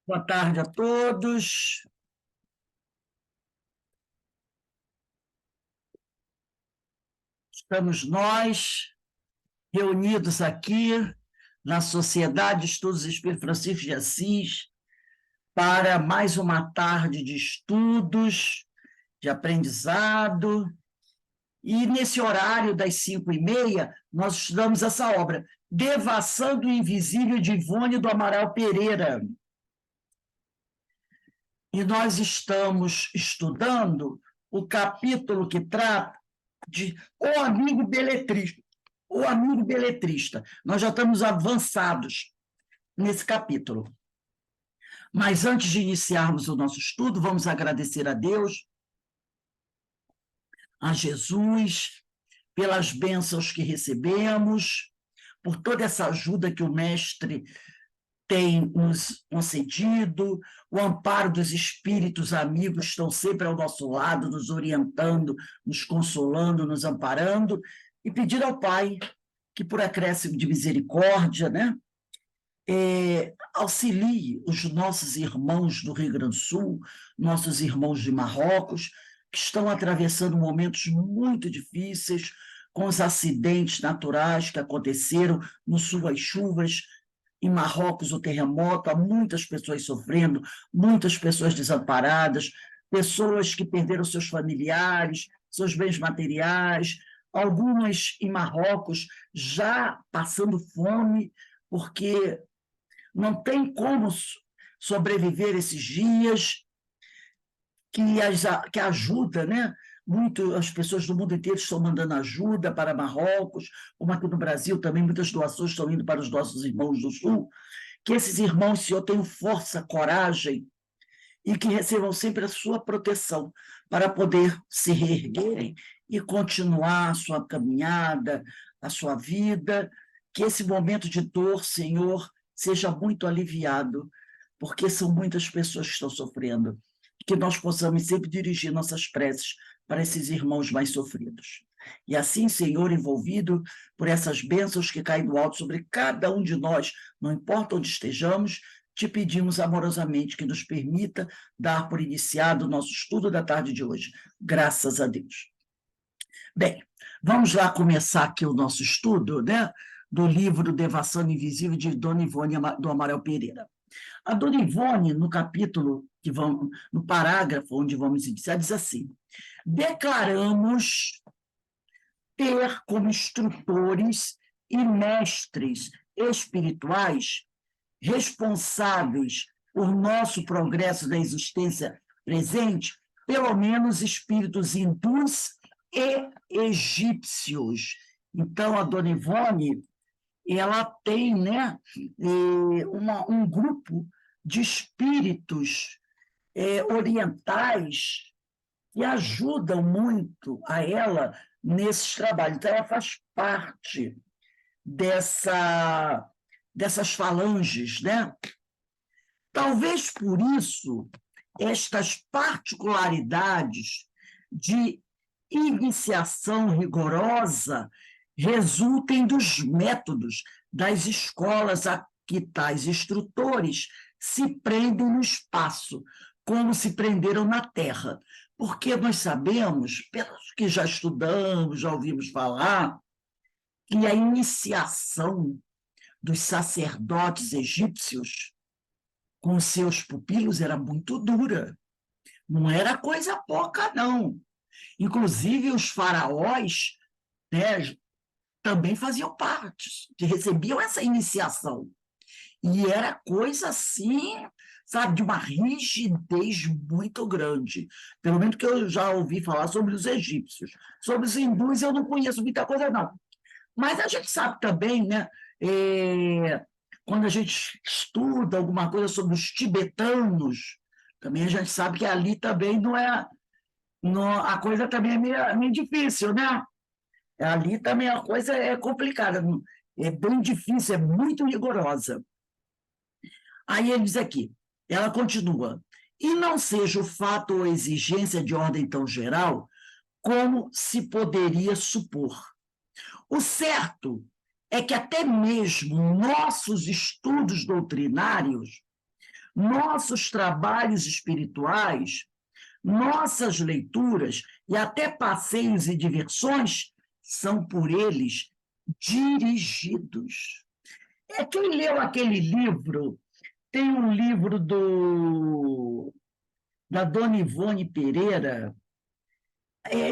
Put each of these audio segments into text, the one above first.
Boa tarde a todos. Estamos nós reunidos aqui na Sociedade de Estudos Espírito Francisco de Assis para mais uma tarde de estudos, de aprendizado. E nesse horário das 5h30, nós estudamos essa obra, Devassando o Invisível, de Ivone do Amaral Pereira. E nós estamos estudando o capítulo que trata de O Amigo Beletrista. O Amigo Beletrista. Nós já estamos avançados nesse capítulo. Mas antes de iniciarmos o nosso estudo, vamos agradecer a Deus, a Jesus, pelas bênçãos que recebemos, por toda essa ajuda que o Mestre tem nos concedido, o amparo dos espíritos amigos estão sempre ao nosso lado, nos orientando, nos consolando, nos amparando, e pedir ao Pai que, por acréscimo de misericórdia, auxilie os nossos irmãos do Rio Grande do Sul, nossos irmãos de Marrocos, que estão atravessando momentos muito difíceis, com os acidentes naturais que aconteceram no sul, as chuvas, em Marrocos, o terremoto, há muitas pessoas sofrendo, muitas pessoas desamparadas, pessoas que perderam seus familiares, seus bens materiais, algumas em Marrocos já passando fome, porque não tem como sobreviver esses dias, que ajuda, né? Muito, as pessoas do mundo inteiro estão mandando ajuda para Marrocos, como aqui no Brasil também muitas doações estão indo para os nossos irmãos do Sul, que esses irmãos, Senhor, tenham força, coragem e que recebam sempre a sua proteção para poder se reerguerem e continuar a sua caminhada, a sua vida, que esse momento de dor, Senhor, seja muito aliviado, porque são muitas pessoas que estão sofrendo, que nós possamos sempre dirigir nossas preces para esses irmãos mais sofridos. E assim, Senhor, envolvido por essas bênçãos que caem do alto sobre cada um de nós, não importa onde estejamos, te pedimos amorosamente que nos permita dar por iniciado o nosso estudo da tarde de hoje. Graças a Deus. Bem, vamos lá começar aqui o nosso estudo, né, do livro Devassando Invisível, de Dona Ivone do Amaral Pereira. A Dona Ivone, no capítulo, no parágrafo onde vamos iniciar, diz assim: declaramos ter como instrutores e mestres espirituais responsáveis por nosso progresso da existência presente, pelo menos espíritos hindus e egípcios. Então, a Dona Ivone, ela tem, né, um grupo de espíritos orientais que ajudam muito a ela nesses trabalhos. Então, ela faz parte dessas falanges, né? Talvez por isso estas particularidades de iniciação rigorosa resultem dos métodos das escolas a que tais instrutores se prendem no espaço, como se prenderam na Terra. Porque nós sabemos, pelos que já estudamos, já ouvimos falar, que a iniciação dos sacerdotes egípcios com seus pupilos era muito dura. Não era coisa pouca, não. Inclusive, os faraós, né, também faziam parte, que recebiam essa iniciação. E era coisa assim, sabe, de uma rigidez muito grande. Pelo menos que eu já ouvi falar sobre os egípcios. Sobre os hindus eu não conheço muita coisa, não. Mas a gente sabe também, né, quando a gente estuda alguma coisa sobre os tibetanos, também a gente sabe que ali também não é, a coisa também é meio difícil, né? Ali também a coisa é complicada, é bem difícil, é muito rigorosa. Aí ele diz aqui, ela continua, e não seja o fato ou exigência de ordem tão geral como se poderia supor. O certo é que até mesmo nossos estudos doutrinários nossos trabalhos espirituais, nossas leituras e até passeios e diversões são por eles dirigidos. Quem leu aquele livro, tem um livro da Dona Ivone Pereira,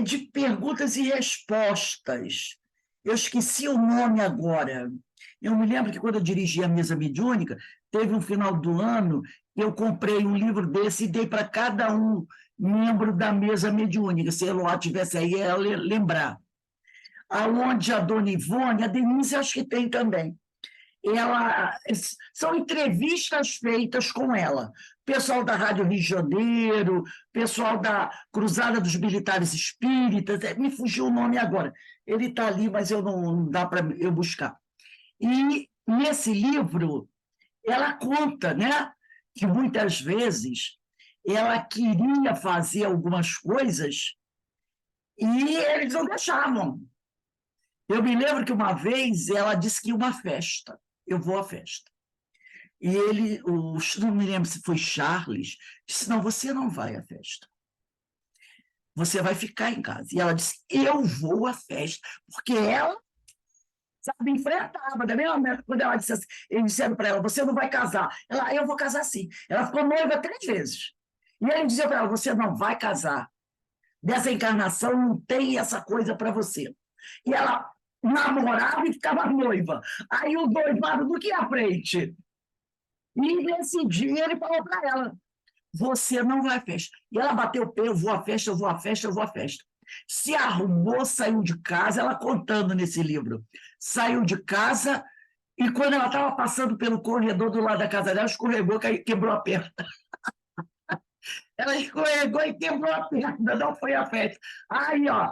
de perguntas e respostas. Eu esqueci o nome agora. Eu me lembro que quando eu dirigi a mesa mediúnica, teve um final do ano, eu comprei um livro desse e dei para cada um membro da mesa mediúnica. Se a Eloá tivesse aí, ela lembrar. Aonde a Dona Ivone, a Denise acho que tem também. São entrevistas feitas com ela. Pessoal da Rádio Rio de Janeiro, pessoal da Cruzada dos Militares Espíritas, me fugiu o nome agora. Ele está ali, mas não dá para eu buscar. E nesse livro, ela conta, né, que muitas vezes ela queria fazer algumas coisas e eles não deixavam. Eu me lembro que uma vez ela disse que ia uma festa. Eu vou à festa. E não me lembro se foi Charles, disse, não, você não vai à festa. Você vai ficar em casa. E ela disse, eu vou à festa. Porque ela, sabe, enfrentava. Da mesma maneira, quando ela disse assim, eles disseram para ela, você não vai casar. Ela, eu vou casar sim. Ela ficou noiva 3 vezes. E ele dizia para ela, você não vai casar. Dessa encarnação não tem essa coisa para você. E ela namorava e ficava noiva. Aí o noivado do que à frente. E nesse dia ele falou para ela, você não vai à festa. E ela bateu o pé, eu vou à festa, eu vou à festa, eu vou à festa. Se arrumou, saiu de casa, ela contando nesse livro. Saiu de casa e quando ela estava passando pelo corredor do lado da casa dela, escorregou, quebrou a perna. Ela escorregou e quebrou a perna, não foi à festa. Aí, ó,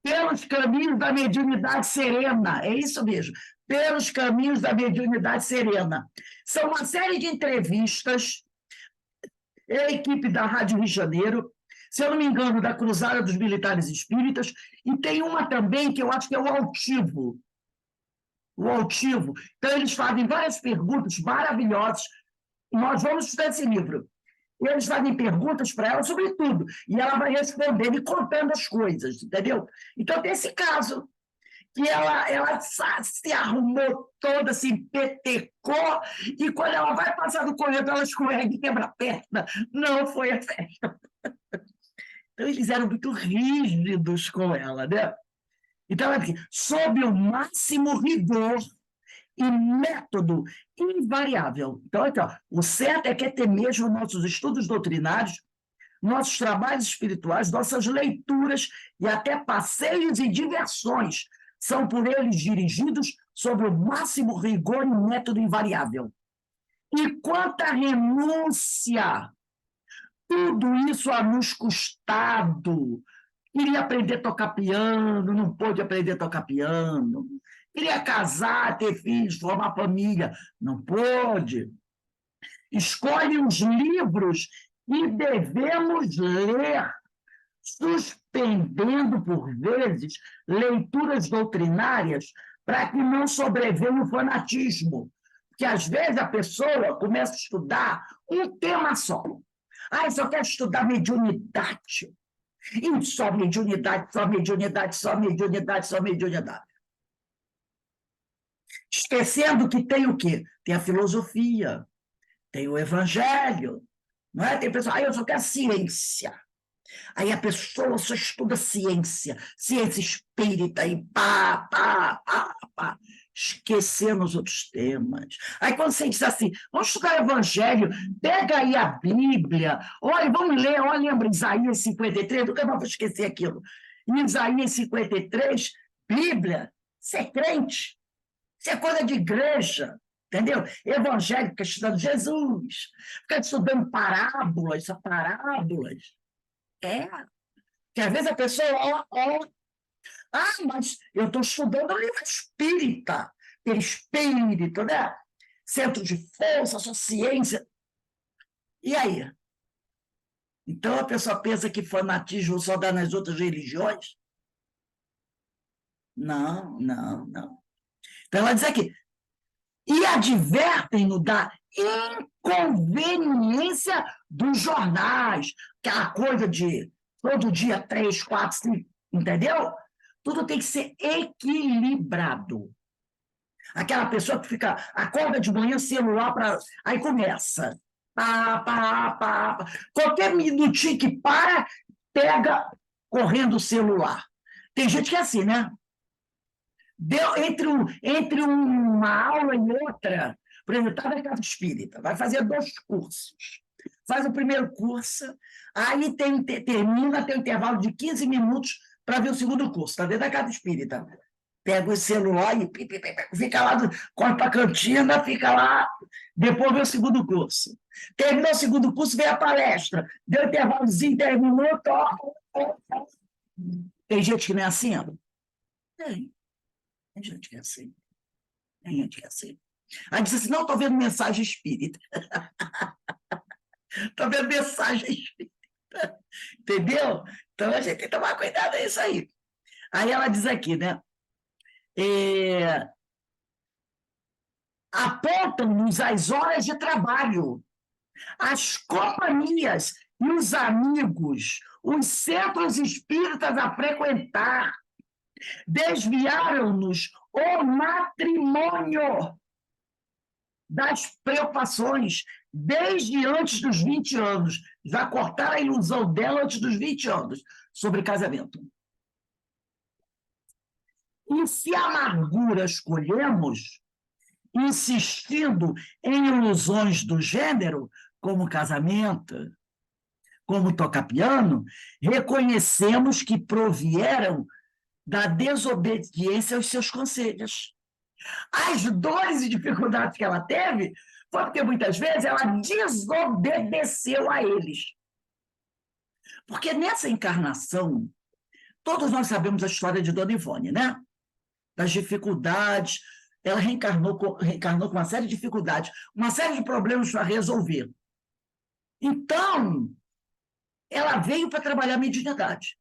pelos caminhos da mediunidade serena, é isso mesmo, pelos caminhos da mediunidade serena. São uma série de entrevistas, a equipe da Rádio Rio de Janeiro, se eu não me engano, da Cruzada dos Militares Espíritas, e tem uma também que eu acho que é o Altivo. O Altivo. Então, eles fazem várias perguntas maravilhosas. Nós vamos estudar esse livro. Eles fazem perguntas para ela sobre tudo, e ela vai respondendo e contando as coisas, entendeu? Então, tem esse caso, que ela se arrumou toda, se empetecou, e quando ela vai passar no corredor, ela escorrega e quebra a perna. Não foi a festa. Então, eles eram muito rígidos com ela, né? Então, assim, sob o máximo rigor e método invariável. Então, aqui, ó, o certo é que é ter mesmo nossos estudos doutrinários, nossos trabalhos espirituais, nossas leituras e até passeios e diversões são por eles dirigidos sob o máximo rigor e método invariável. E quanto à renúncia, tudo isso a nos custado. Queria aprender a tocar piano, não pôde aprender a tocar piano. Queria casar, ter filhos, formar família, não pôde. Escolhe os livros que devemos ler, suspendendo, por vezes, leituras doutrinárias para que não sobrevenha o fanatismo. Porque, às vezes, a pessoa começa a estudar um tema só. Eu só quero estudar mediunidade. E só mediunidade, só mediunidade, só mediunidade, só mediunidade. Esquecendo que tem o quê? Tem a filosofia, tem o evangelho, não é? Tem pessoa, eu só quero ciência. Aí a pessoa só estuda ciência espírita, e esquecendo os outros temas. Aí quando você diz assim, vamos estudar o evangelho, pega aí a Bíblia, olha, vamos ler, olha, lembra Isaías 53, nunca mais vou esquecer aquilo. Em Isaías 53, Bíblia, você é crente, isso é coisa de igreja, entendeu? Evangélico, fica estudando Jesus, fica estudando parábolas, que às vezes a pessoa, mas eu estou estudando o livro espírita, perispírito, né? Centro de força, sua ciência. E aí? Então a pessoa pensa que fanatismo só dá nas outras religiões? Não, não, não. Então ela diz aqui, e advertem-no da inconveniência dos jornais, aquela coisa de todo dia 3, 4, 5, entendeu? Tudo tem que ser equilibrado. Aquela pessoa que fica, acorda de manhã, celular para. Aí começa. Pá, pá, pá, pá. Qualquer minutinho que para, pega correndo o celular. Tem gente que é assim, né? Entre uma aula e outra, por exemplo, está na casa espírita, vai fazer 2 cursos. Faz o primeiro curso, aí termina, tem um intervalo de 15 minutos para ver o segundo curso, está dentro da casa espírita. Pega o celular e fica lá, corre para a cantina, fica lá, depois vê o segundo curso. Terminou o segundo curso, vem a palestra. Deu intervalozinho, terminou, toca. Tem gente que não é assim? Tem. Tem gente que é assim. Tem gente que é assim. Aí diz assim, não, estou vendo mensagem espírita. Estou vendo mensagem espírita. Entendeu? Então a gente tem que tomar cuidado, é isso aí. Aí ela diz aqui, né? Apontam-nos as horas de trabalho, as companhias e os amigos, os centros espíritas a frequentar, desviaram-nos o matrimônio das preocupações desde antes dos 20 anos. Já cortaram a ilusão dela antes dos 20 anos sobre casamento. E se amargura escolhemos, insistindo em ilusões do gênero, como casamento, como tocar piano, reconhecemos que provieram da desobediência aos seus conselhos. As dores e dificuldades que ela teve foi porque, muitas vezes, ela desobedeceu a eles. Porque nessa encarnação, todos nós sabemos a história de Dona Ivone, né? Das dificuldades, ela reencarnou com uma série de dificuldades, uma série de problemas para resolver. Então, ela veio para trabalhar a mediunidade.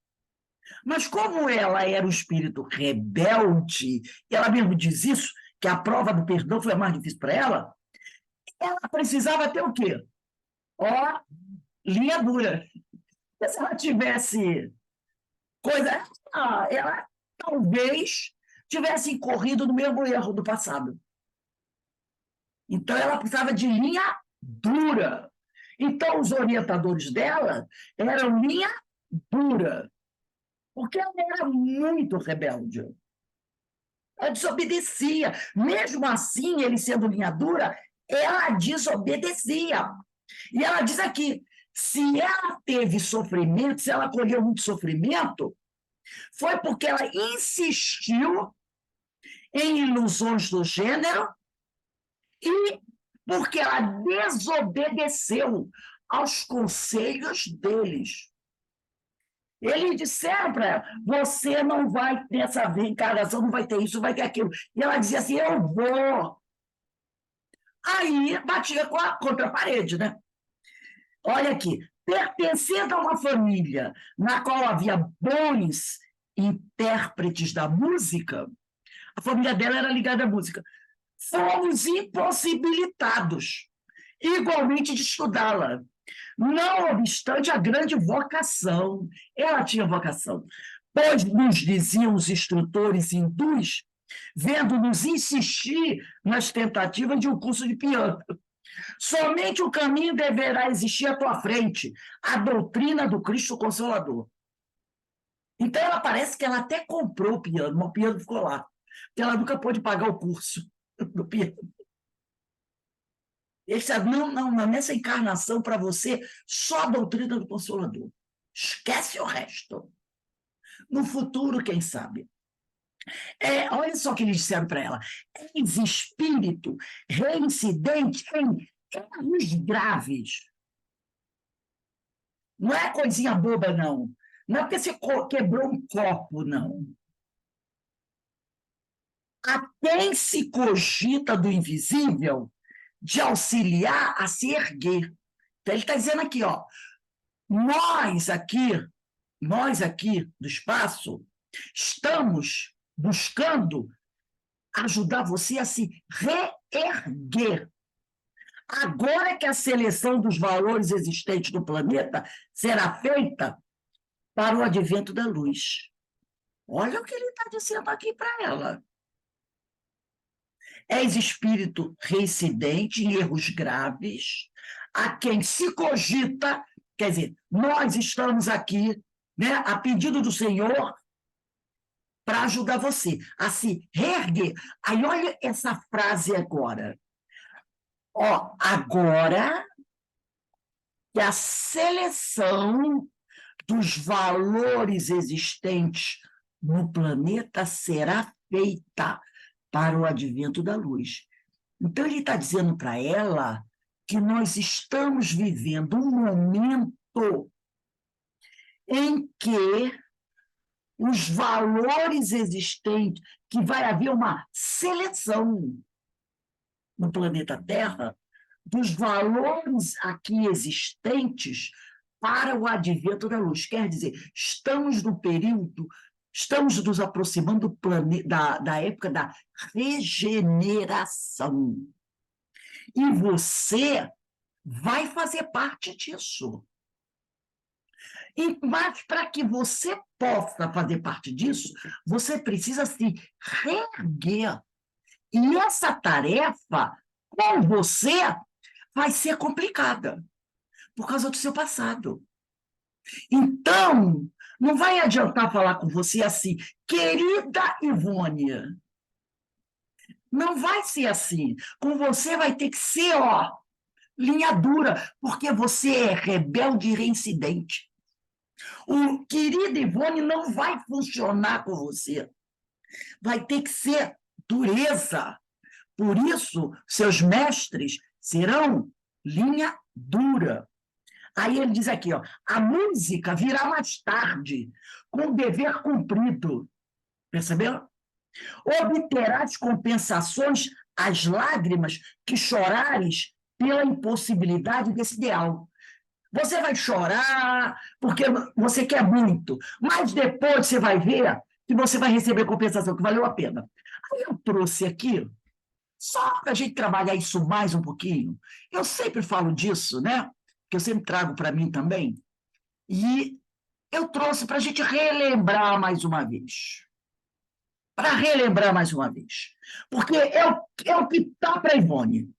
Mas como ela era um espírito rebelde, ela mesmo diz isso, que a prova do perdão foi a mais difícil para ela precisava ter o quê? Ó, linha dura. Porque se ela tivesse coisa, ela talvez tivesse incorrido no mesmo erro do passado. Então, ela precisava de linha dura. Então, os orientadores dela eram linha dura, porque ela era muito rebelde. Ela desobedecia. Mesmo assim, ele sendo linha dura, ela desobedecia. E ela diz aqui, se ela teve sofrimento, se ela colheu muito sofrimento, foi porque ela insistiu em ilusões do gênero e porque ela desobedeceu aos conselhos deles. Eles disseram para ela, você não vai ter essa reencarnação, não vai ter isso, não vai ter aquilo. E ela dizia assim, eu vou. Aí batia contra a parede, né? Olha aqui, pertencendo a uma família na qual havia bons intérpretes da música, a família dela era ligada à música, fomos impossibilitados igualmente de estudá-la. Não obstante a grande vocação, ela tinha vocação, pois nos diziam os instrutores hindus, vendo-nos insistir nas tentativas de um curso de piano. Somente um caminho deverá existir à tua frente, a doutrina do Cristo Consolador. Então, ela parece que ela até comprou o piano, mas o piano ficou lá, porque ela nunca pôde pagar o curso do piano. Ele sabe, não, nessa encarnação, para você, só a doutrina do Consolador. Esquece o resto. No futuro, quem sabe? Olha só o que eles disseram para ela. És espírito reincidente em erros graves. Não é coisinha boba, não. Não é porque você quebrou um copo, não. A quem se cogita do invisível de auxiliar a se erguer. Então, ele está dizendo aqui, ó, nós aqui do espaço, estamos buscando ajudar você a se reerguer, Agora que a seleção dos valores existentes no planeta será feita para o advento da luz. Olha o que ele está dizendo aqui para ela. És espírito reincidente em erros graves, a quem se cogita, quer dizer, nós estamos aqui, né, a pedido do Senhor, para ajudar você a se reerguer. Aí olha essa frase agora. Ó, agora que a seleção dos valores existentes no planeta será feita para o advento da luz. Então, ele está dizendo para ela que nós estamos vivendo um momento em que os valores existentes, que vai haver uma seleção no planeta Terra dos valores aqui existentes para o advento da luz. Quer dizer, estamos no período, estamos nos aproximando da época da regeneração. E você vai fazer parte disso. Mas para que você possa fazer parte disso, você precisa se reerguer. E essa tarefa, com você, vai ser complicada, por causa do seu passado. Então, não vai adiantar falar com você assim, querida Ivone. Não vai ser assim. Com você vai ter que ser, ó, linha dura, porque você é rebelde e reincidente. O querido Ivone não vai funcionar com você. Vai ter que ser dureza. Por isso, seus mestres serão linha dura. Aí ele diz aqui, ó, a música virá mais tarde, com o dever cumprido. Percebeu? Obterás compensações às lágrimas que chorares pela impossibilidade desse ideal. Você vai chorar porque você quer muito, mas depois você vai ver que você vai receber compensação, que valeu a pena. Aí eu trouxe aqui, só para a gente trabalhar isso mais um pouquinho. Eu sempre falo disso, né? Que eu sempre trago para mim também. E eu trouxe para a gente relembrar mais uma vez. Para relembrar mais uma vez. Porque é o que está para Ivone.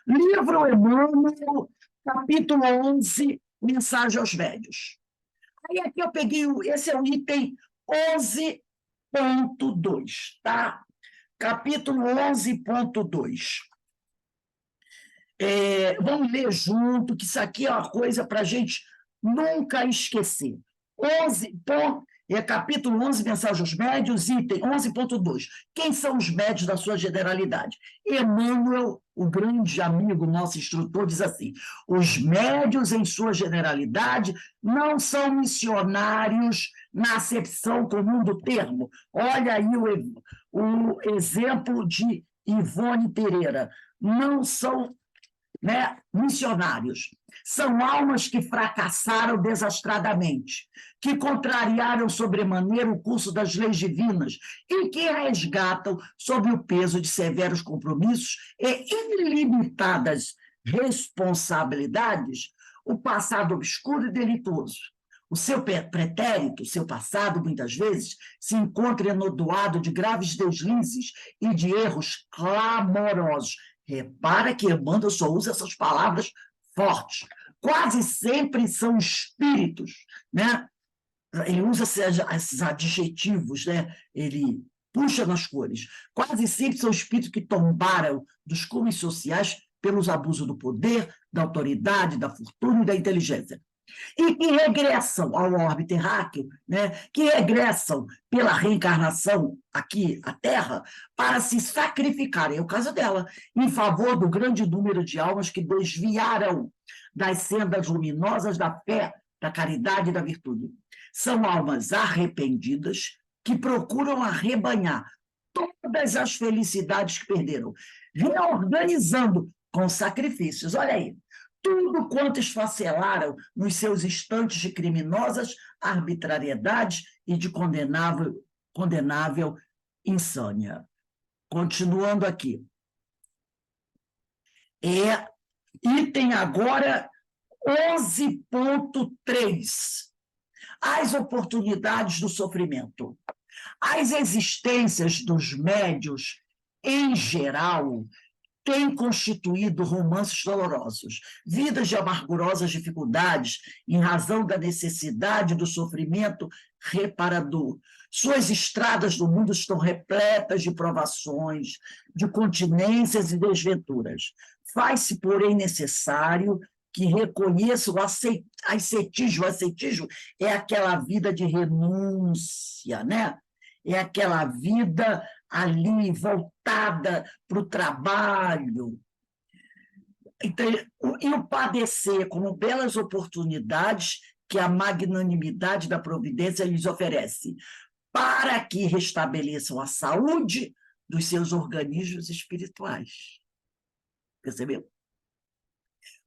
Livro Emmanuel, capítulo 11, Mensagem aos Velhos. Aí aqui eu peguei, esse é o item 11.2, tá? Capítulo 11.2. Vamos ler junto, que isso aqui é uma coisa para a gente nunca esquecer. Capítulo 11, Mensagem aos Médios, item 11.2. Quem são os médios da sua generalidade? Emmanuel, o grande amigo, nosso instrutor, diz assim: os médios, em sua generalidade, não são missionários na acepção comum do termo. Olha aí o exemplo de Ivone Pereira. Não são, né, missionários. São almas que fracassaram desastradamente, que contrariaram sobremaneira o curso das leis divinas e que resgatam, sob o peso de severos compromissos e ilimitadas responsabilidades, o passado obscuro e delituoso. O seu pretérito, o seu passado, muitas vezes, se encontra enodoado de graves deslizes e de erros clamorosos. Repara que Emmanuel só usa essas palavras fortes. Quase sempre são espíritos, né? Ele usa esses adjetivos, né? Ele puxa nas cores. Quase sempre são espíritos que tombaram dos cumes sociais pelos abusos do poder, da autoridade, da fortuna e da inteligência. E que regressam ao orbe terráqueo, né? Que regressam pela reencarnação aqui, à Terra, para se sacrificarem, é o caso dela, em favor do grande número de almas que desviaram das sendas luminosas da fé, da caridade e da virtude. São almas arrependidas que procuram arrebanhar todas as felicidades que perderam, reorganizando com sacrifícios. Olha aí, tudo quanto esfacelaram nos seus instantes de criminosas arbitrariedades e de condenável insânia. Continuando aqui. Item agora 11.3. As oportunidades do sofrimento. As existências dos médios, em geral, têm constituído romances dolorosos, vidas de amargurosas dificuldades em razão da necessidade do sofrimento reparador. Suas estradas do mundo estão repletas de provações, de continências e desventuras. Faz-se, porém, necessário que reconheça o ascetismo. O ascetismo é aquela vida de renúncia, né? É aquela vida ali voltada para o trabalho. Então, e o padecer como belas oportunidades que a magnanimidade da providência lhes oferece, para que restabeleçam a saúde dos seus organismos espirituais. Percebeu?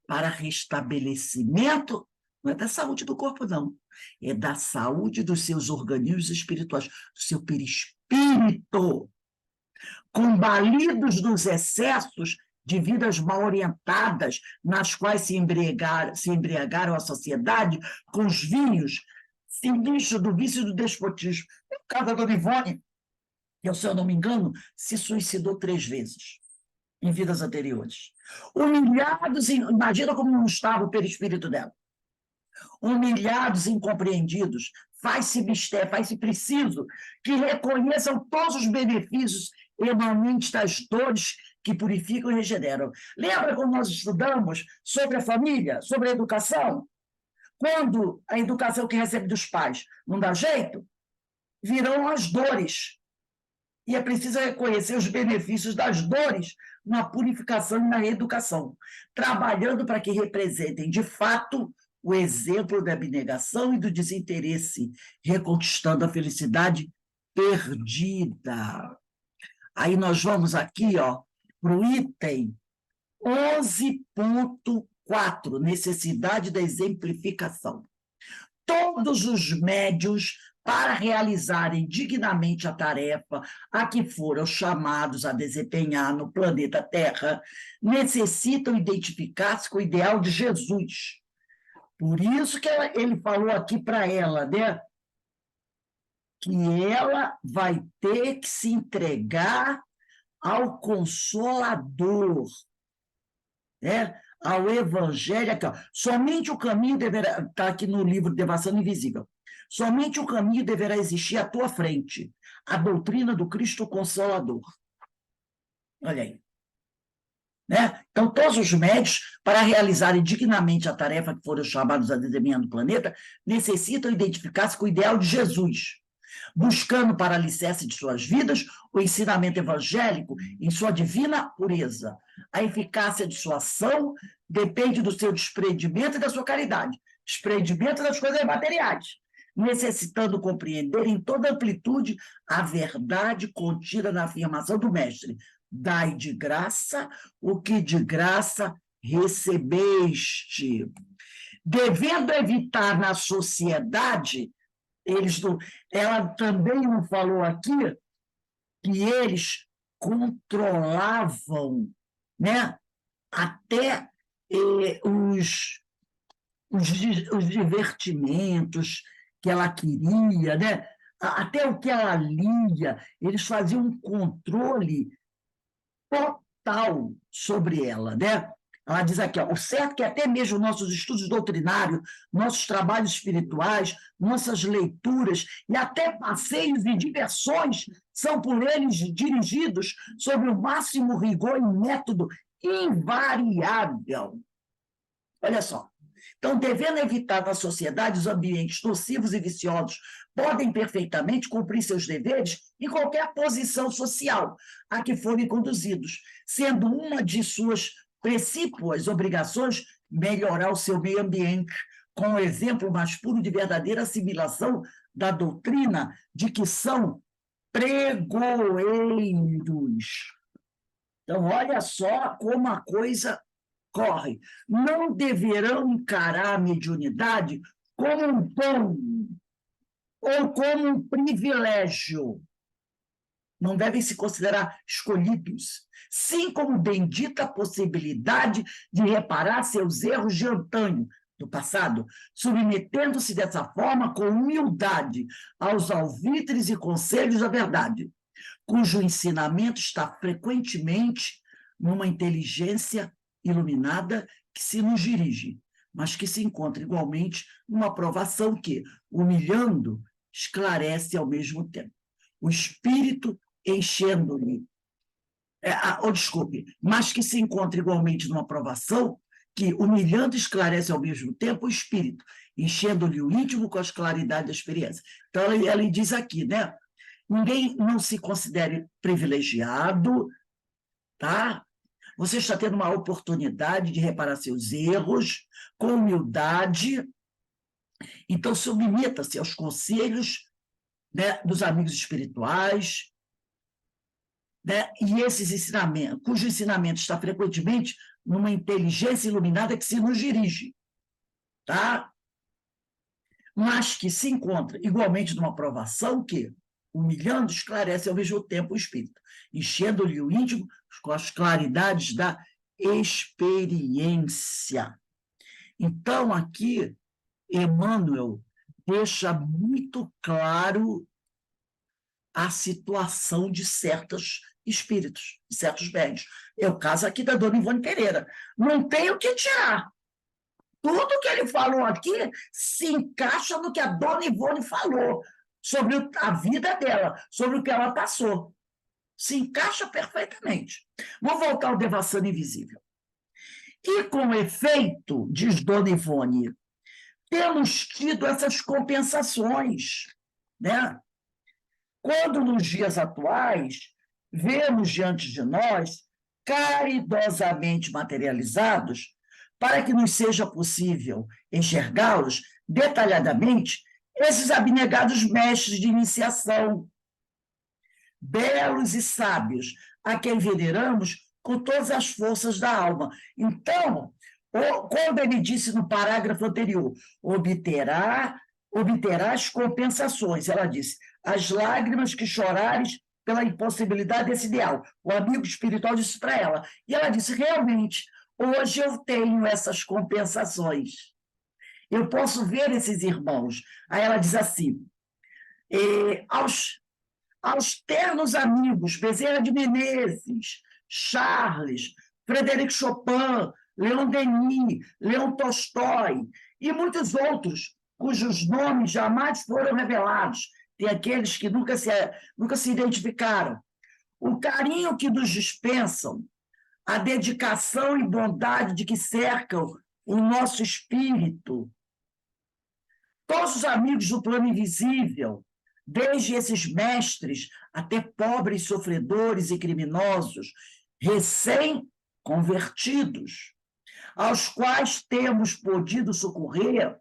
Para restabelecimento, não é da saúde do corpo, não. É da saúde dos seus organismos espirituais, do seu perispírito, combalidos dos excessos de vidas mal orientadas, nas quais se embriagaram a sociedade com os vinhos sinistros do vício e do despotismo. No caso da dona Ivone, que, se eu não me engano, se suicidou 3 vezes em vidas anteriores. Humilhados, imagina como não estava o perispírito dela. Humilhados e incompreendidos, faz-se mistério, faz-se preciso que reconheçam todos os benefícios emanentes das dores que purificam e regeneram. Lembra quando nós estudamos sobre a família, sobre a educação? Quando a educação que recebe dos pais não dá jeito, virão as dores. E é preciso reconhecer os benefícios das dores na purificação e na reeducação, trabalhando para que representem, de fato, o exemplo da abnegação e do desinteresse, reconquistando a felicidade perdida. Aí nós vamos aqui, para o item 11.4, necessidade da exemplificação. Todos os médios, para realizarem dignamente a tarefa a que foram chamados a desempenhar no planeta Terra, necessitam identificar-se com o ideal de Jesus. Por isso que ele falou aqui para ela, né? Que ela vai ter que se entregar ao Consolador, né? Ao Evangelho. Aqui, somente o caminho deverá, está aqui no livro Devassando Invisível, somente o caminho deverá existir à tua frente, a doutrina do Cristo Consolador. Olha aí. Né? Então, todos os médios, para realizarem dignamente a tarefa que foram chamados a desempenhar no planeta, necessitam identificar-se com o ideal de Jesus, buscando para alicerce de suas vidas o ensinamento evangélico em sua divina pureza. A eficácia de sua ação depende do seu desprendimento e da sua caridade, desprendimento das coisas materiais, necessitando compreender em toda amplitude a verdade contida na afirmação do Mestre: dai de graça o que de graça recebeste. Devendo evitar na sociedade, ela também não falou aqui que eles controlavam, né, até os divertimentos que ela queria, né, até o que ela lia, eles faziam um controle total sobre ela, né? Ela diz aqui, o certo é que até mesmo nossos estudos doutrinários, nossos trabalhos espirituais, nossas leituras e até passeios e diversões são por eles dirigidos sob o máximo rigor e método invariável. Olha só. Então, devendo evitar na sociedade os ambientes nocivos e viciosos, podem perfeitamente cumprir seus deveres em qualquer posição social a que forem conduzidos, sendo uma de suas precípuas obrigações melhorar o seu meio ambiente, com o exemplo mais puro de verdadeira assimilação da doutrina de que são pregoeiros. Então, olha só como a coisa corre. Não deverão encarar a mediunidade como um dom ou como um privilégio, não devem se considerar escolhidos, sim como bendita possibilidade de reparar seus erros de antanho, do passado, submetendo-se dessa forma com humildade aos alvitres e conselhos da verdade, cujo ensinamento está frequentemente numa inteligência iluminada que se nos dirige, mas que se encontra igualmente numa aprovação que, humilhando, esclarece ao mesmo tempo. O espírito enchendo-lhe, desculpe, mas que se encontra igualmente numa aprovação que, humilhando, esclarece ao mesmo tempo o espírito, enchendo-lhe o íntimo com as claridades da experiência. Então, ela diz aqui, né? Ninguém não se considere privilegiado, tá? Você está tendo uma oportunidade de reparar seus erros com humildade, então submeta-se aos conselhos, né, dos amigos espirituais, né, e esses ensinamentos, cujo ensinamento está frequentemente numa inteligência iluminada que se nos dirige, tá? Mas que se encontra igualmente numa provação que, humilhando, esclarece ao mesmo tempo o espírito, enchendo-lhe o íntimo com as claridades da experiência. Então, aqui, Emmanuel deixa muito claro a situação de certos espíritos, de certos médiuns. É o caso aqui da dona Ivone Pereira. Não tem o que tirar. Tudo que ele falou aqui se encaixa no que a dona Ivone falou sobre a vida dela, sobre o que ela passou. Se encaixa perfeitamente. Vamos voltar ao Devassando Invisível. E, com efeito, diz dona Ivone, temos tido essas compensações, né? Quando, nos dias atuais, vemos diante de nós, caridosamente materializados, para que nos seja possível enxergá-los detalhadamente, esses abnegados mestres de iniciação, belos e sábios, a quem veneramos com todas as forças da alma. Então, quando ele disse no parágrafo anterior, obterás compensações, ela disse, as lágrimas que chorares pela impossibilidade desse ideal. O amigo espiritual disse para ela. E ela disse, realmente, hoje eu tenho essas compensações. Eu posso ver esses irmãos. Aí ela diz assim, aos ternos amigos, Bezerra de Menezes, Charles, Frederic Chopin, Leon Denis, Leon Tolstói e muitos outros, cujos nomes jamais foram revelados. Tem aqueles que nunca se identificaram. O carinho que nos dispensam, a dedicação e bondade de que cercam o nosso espírito. Todos os amigos do plano invisível, desde esses mestres até pobres sofredores e criminosos, recém-convertidos, aos quais temos podido socorrer,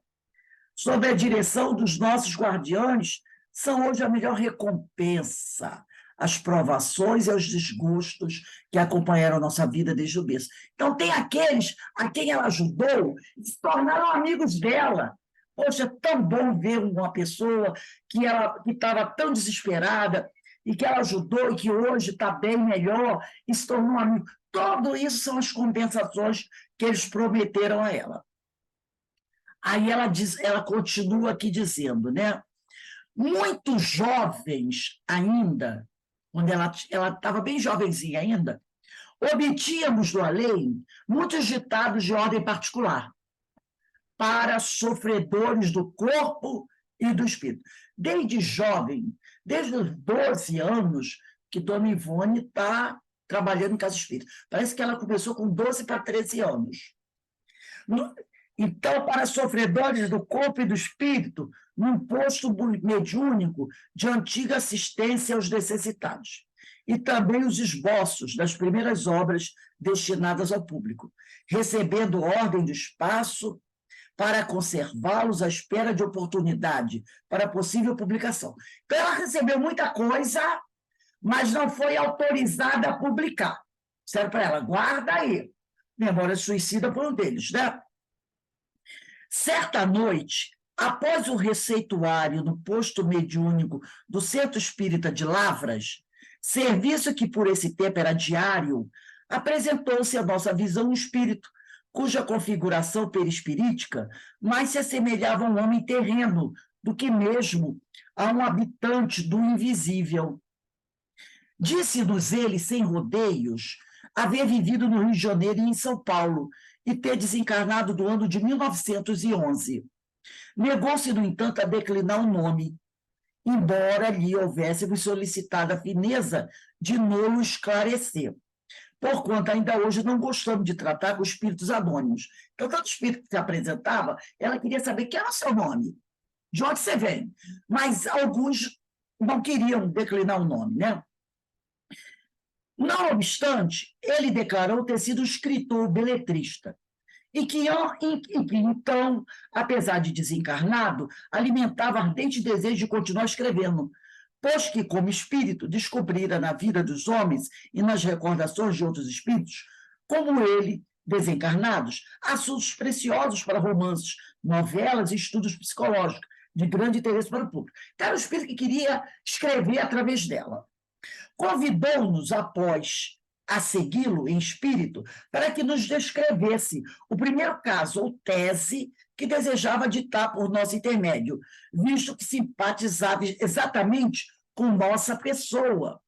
sob a direção dos nossos guardiões, são hoje a melhor recompensa às provações e aos desgostos que acompanharam a nossa vida desde o berço. Então, tem aqueles a quem ela ajudou e se tornaram amigos dela. Poxa, é tão bom ver uma pessoa que estava tão desesperada e que ela ajudou e que hoje está bem melhor e se tornou um amigo. Tudo isso são as compensações que eles prometeram a ela. Aí ela continua aqui dizendo, né? Muito jovens ainda, quando ela estava bem jovenzinha ainda, obtínhamos do além muitos ditados de ordem particular para sofredores do corpo e do espírito. Desde jovem, desde os 12 anos, que dona Ivone está trabalhando em casa espírita. Parece que ela começou com 12 para 13 anos. Então, para sofredores do corpo e do espírito, num posto mediúnico de antiga assistência aos necessitados. E também os esboços das primeiras obras destinadas ao público, recebendo ordem do espaço para conservá-los à espera de oportunidade para possível publicação. Então, ela recebeu muita coisa, mas não foi autorizada a publicar. Disseram para ela, guarda aí. Memória Suicida foi um deles, né? Certa noite, após o receituário no posto mediúnico do Centro Espírita de Lavras, Serviço que, por esse tempo, era diário, apresentou-se à nossa visão um espírito, cuja configuração perispirítica mais se assemelhava a um homem terreno do que mesmo a um habitante do invisível. Disse-nos ele, sem rodeios, haver vivido no Rio de Janeiro e em São Paulo, e ter desencarnado do ano de 1911. Negou-se, no entanto, a declinar o nome, embora lhe houvéssemos solicitado a fineza de não o esclarecer, porquanto ainda hoje não gostamos de tratar com espíritos anônimos. Então, todo espírito que se apresentava, ela queria saber quem era o seu nome, de onde você vem. Mas alguns não queriam declinar o nome, né? Não obstante, ele declarou ter sido escritor beletrista, e que, então, apesar de desencarnado, alimentava ardente desejo de continuar escrevendo, pois que, como espírito, descobrira na vida dos homens e nas recordações de outros espíritos, como ele, desencarnados, assuntos preciosos para romances, novelas e estudos psicológicos, de grande interesse para o público. Então, era um espírito que queria escrever através dela. Convidou-nos, após a segui-lo em espírito, para que nos descrevesse o primeiro caso ou tese que desejava ditar por nosso intermédio, visto que simpatizava exatamente com nossa pessoa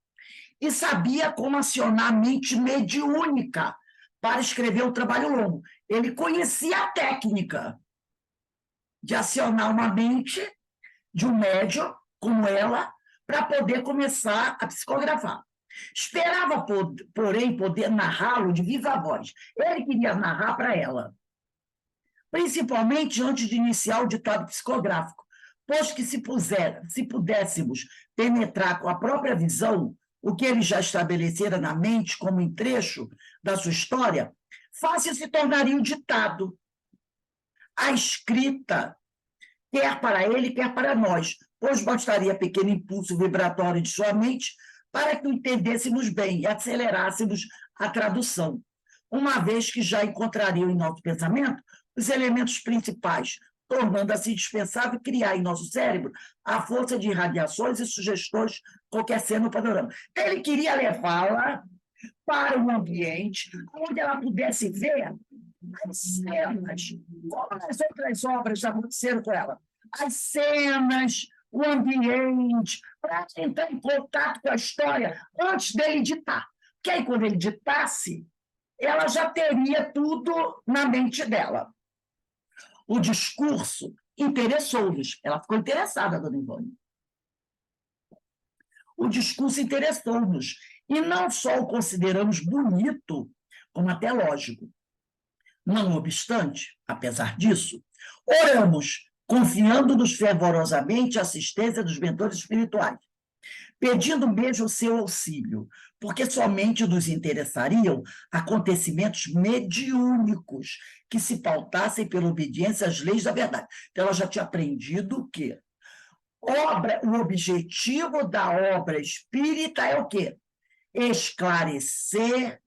e sabia como acionar a mente mediúnica para escrever um trabalho longo. Ele conhecia a técnica de acionar uma mente de um médium como ela para poder começar a psicografar. Esperava, porém, poder narrá-lo de viva voz. Ele queria narrar para ela, principalmente antes de iniciar o ditado psicográfico, pois que se pudéssemos penetrar com a própria visão o que ele já estabelecera na mente como em trecho da sua história, fácil se tornaria um ditado. A escrita, quer para ele, quer para nós, pois bastaria pequeno impulso vibratório de sua mente para que o entendêssemos bem e acelerássemos a tradução, uma vez que já encontrariam em nosso pensamento os elementos principais, tornando assim dispensável criar em nosso cérebro a força de radiações e sugestões qualquer cena no panorama. Ele queria levá-la para um ambiente onde ela pudesse ver as cenas, como as outras obras já aconteceram com ela, as cenas, o ambiente, para entrar em contato com a história antes dele ditar. Porque aí, quando ele ditasse, ela já teria tudo na mente dela. O discurso interessou-nos. Ela ficou interessada, dona Ivone. O discurso interessou-nos. E não só o consideramos bonito, como até lógico. Não obstante, apesar disso, oramos, confiando-nos fervorosamente a assistência dos mentores espirituais, pedindo mesmo o seu auxílio, porque somente nos interessariam acontecimentos mediúnicos que se pautassem pela obediência às leis da verdade. Então, ela já tinha aprendido que o objetivo da obra espírita é o quê? Esclarecer,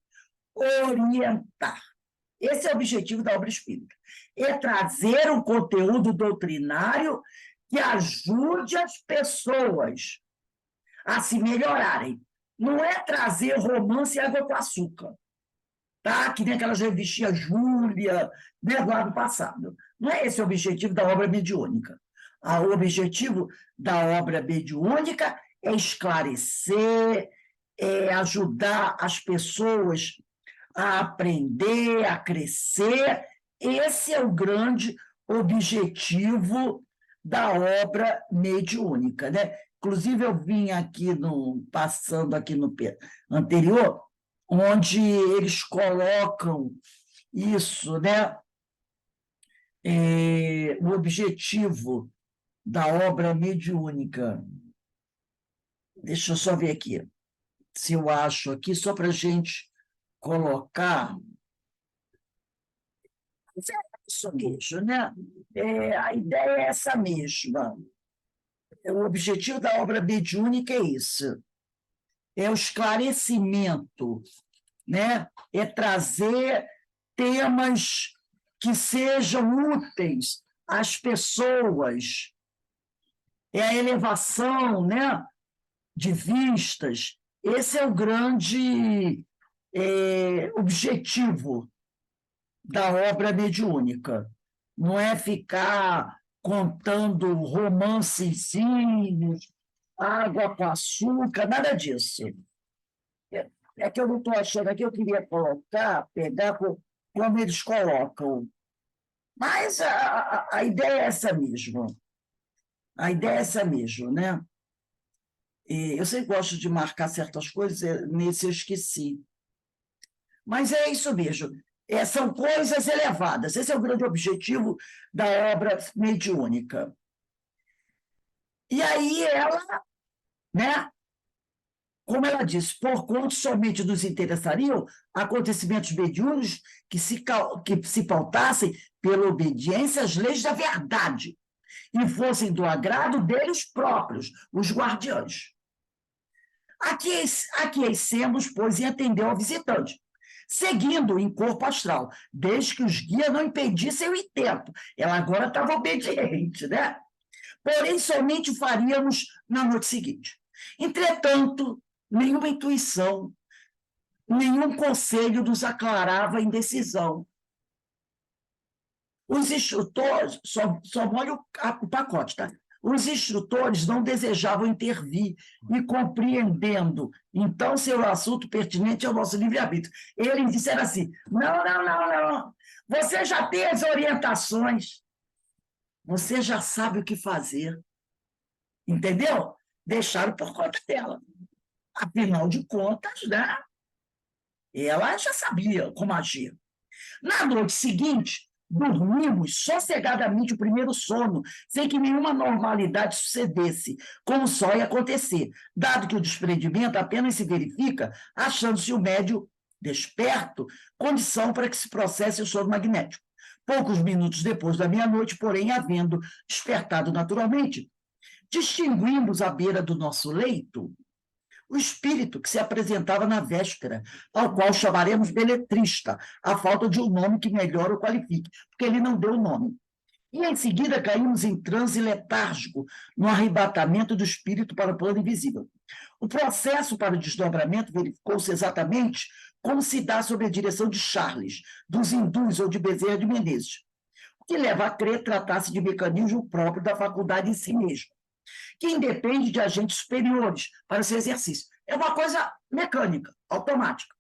orientar. Esse é o objetivo da obra espírita. É trazer um conteúdo doutrinário que ajude as pessoas a se melhorarem. Não é trazer romance e água com açúcar, tá? Que nem aquelas revistinhas Júlia, né, do ano passado. Não é esse o objetivo da obra mediúnica. O objetivo da obra mediúnica é esclarecer, é ajudar as pessoas a aprender, a crescer. Esse é o grande objetivo da obra mediúnica, né? Inclusive, eu vim aqui passando aqui no anterior, onde eles colocam isso, né? O objetivo da obra mediúnica. Deixa eu só ver aqui, se eu acho aqui, só para a gente colocar. Isso mesmo, né? A ideia é essa mesma. O objetivo da obra mediúnica é isso, é o esclarecimento, né? É trazer temas que sejam úteis às pessoas, é a elevação, né, de vistas, Esse é o grande objetivo da obra mediúnica. Não é ficar contando romancezinhos, água com açúcar, nada disso. É que eu não estou achando aqui, eu queria colocar, pegar como eles colocam. Mas a ideia é essa mesmo. A ideia é essa mesmo, né? E eu sempre gosto de marcar certas coisas, nesse eu esqueci. Mas é isso mesmo. São coisas elevadas. Esse é o grande objetivo da obra mediúnica. E aí ela, né, como ela disse, porquanto somente nos interessariam acontecimentos mediúnicos que se pautassem pela obediência às leis da verdade e fossem do agrado deles próprios, os guardiães. Aquecemos, pois, e atendeu ao visitante, seguindo em corpo astral, desde que os guias não impedissem o intento. Ela agora estava obediente, né? Porém, somente o faríamos na noite seguinte. Entretanto, nenhuma intuição, nenhum conselho nos aclarava a indecisão. Os instrutores, só molha o pacote, tá? Os instrutores não desejavam intervir e compreendendo, então, seu assunto pertinente ao nosso livre-arbítrio. Eles disseram assim: não, não, não, não, você já tem as orientações, você já sabe o que fazer, entendeu? Deixaram por conta dela. Afinal de contas, né? Ela já sabia como agir. Na noite seguinte, dormimos sossegadamente o primeiro sono, sem que nenhuma normalidade sucedesse, como só ia acontecer, dado que o desprendimento apenas se verifica achando-se o médio desperto, condição para que se processe o sono magnético. Poucos minutos depois da meia-noite, porém, havendo despertado naturalmente, distinguimos à beira do nosso leito o espírito que se apresentava na véspera, ao qual chamaremos beletrista, a falta de um nome que melhor o qualifique, porque ele não deu nome. E em seguida caímos em transe letárgico, no arrebatamento do espírito para o plano invisível. O processo para o desdobramento verificou-se exatamente como se dá sob a direção de Charles, dos hindus ou de Bezerra de Menezes, o que leva a crer tratar-se de mecanismo próprio da faculdade em si mesmo, que independe de agentes superiores para seu exercício. É uma coisa mecânica, automática.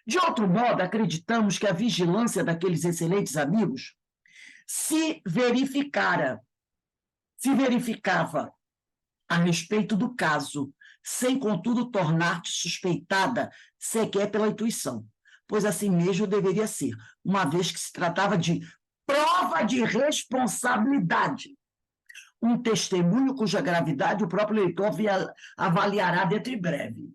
De outro modo, acreditamos que a vigilância daqueles excelentes amigos se verificava a respeito do caso, sem, contudo, tornar-te suspeitada sequer pela intuição, pois assim mesmo deveria ser, uma vez que se tratava de prova de responsabilidade, um testemunho cuja gravidade o próprio leitor avaliará dentro em breve.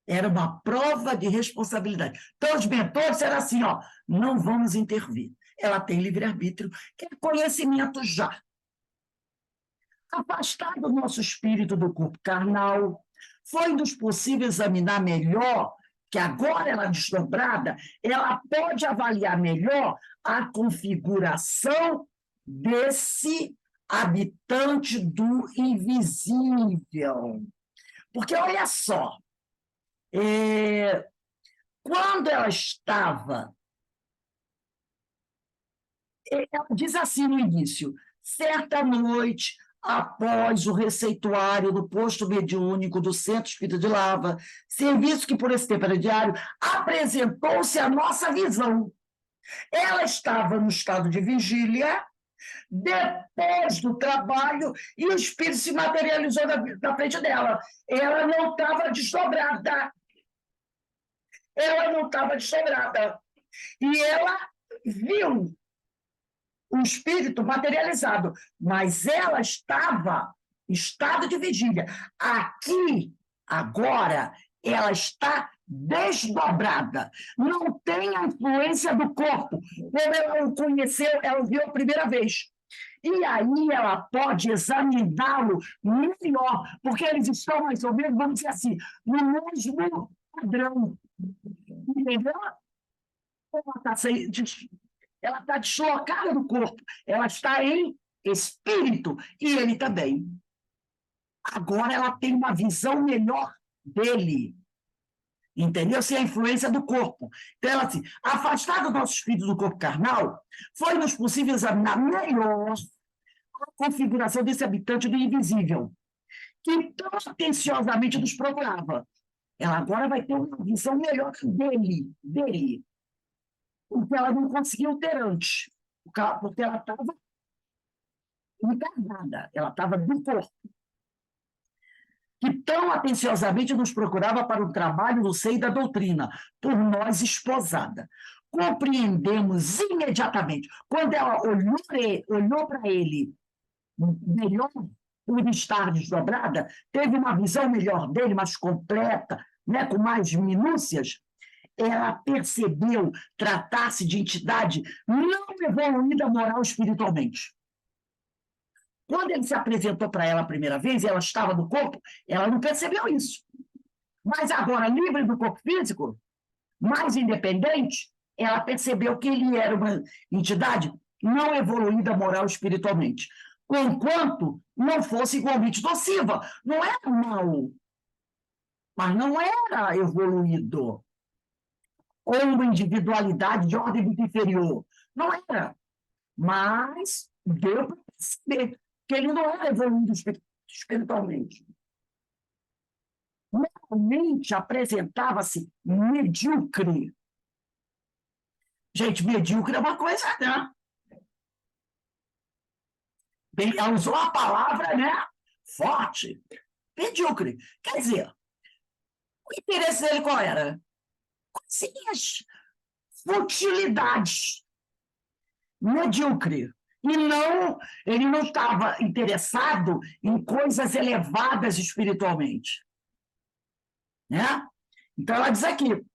Era uma prova de responsabilidade. Então, os mentores eram assim, ó, não vamos intervir. Ela tem livre-arbítrio, que é conhecimento já. Afastar do nosso espírito do corpo carnal, foi-nos possível examinar melhor, que agora ela desdobrada, ela pode avaliar melhor a configuração desse habitante do invisível. Porque, olha só, quando ela estava, ela diz assim no início, certa noite, após o receituário do posto mediúnico do Centro Espírita de Lava, serviço que por esse tempo era diário, apresentou-se a nossa visão. Ela estava no estado de vigília, depois do trabalho, e o espírito se materializou na frente dela. Ela não estava desdobrada. Ela não estava desdobrada. E ela viu o espírito materializado, mas ela estava em estado de vigília. Aqui, agora, ela está desdobrada. Não tem a influência do corpo. Como ela o conheceu, ela o viu a primeira vez. E aí ela pode examiná-lo melhor, porque eles estão mais ou menos, vamos dizer assim, no mesmo padrão. Entendeu? Ela está deslocada do corpo, ela está em espírito, e ele também. Agora ela tem uma visão melhor dele. entendeu? Sem a influência do corpo. Então, ela assim, afastado do nosso espírito do corpo carnal, foi-nos possível examinar melhor a configuração desse habitante do invisível, que tão atenciosamente nos procurava. Ela agora vai ter uma visão melhor dele, porque ela não conseguiu ter antes, porque ela estava encarnada, ela estava do corpo, que tão atenciosamente nos procurava para o trabalho no seio da doutrina, por nós esposada. Compreendemos imediatamente, quando ela olhou para ele melhor, por estar desdobrada, teve uma visão melhor dele, mais completa, né, com mais minúcias, ela percebeu tratar-se de entidade não evoluída moral espiritualmente. Quando ele se apresentou para ela a primeira vez, e ela estava no corpo, ela não percebeu isso. Mas agora, livre do corpo físico, mais independente, ela percebeu que ele era uma entidade não evoluída moral espiritualmente, conquanto não fosse igualmente nociva. Não era mal, mas não era evoluído, ou uma individualidade de ordem muito inferior. Não era. Mas deu para perceber que ele não era evoluído espiritualmente. Realmente apresentava-se medíocre. Gente, medíocre é uma coisa, né? Ela usou a palavra, né? Forte. Medíocre. Quer dizer, o interesse dele qual era? Coisinhas, futilidades. Medíocre. E não, ele não estava interessado em coisas elevadas espiritualmente. Né? Então, ela diz aqui,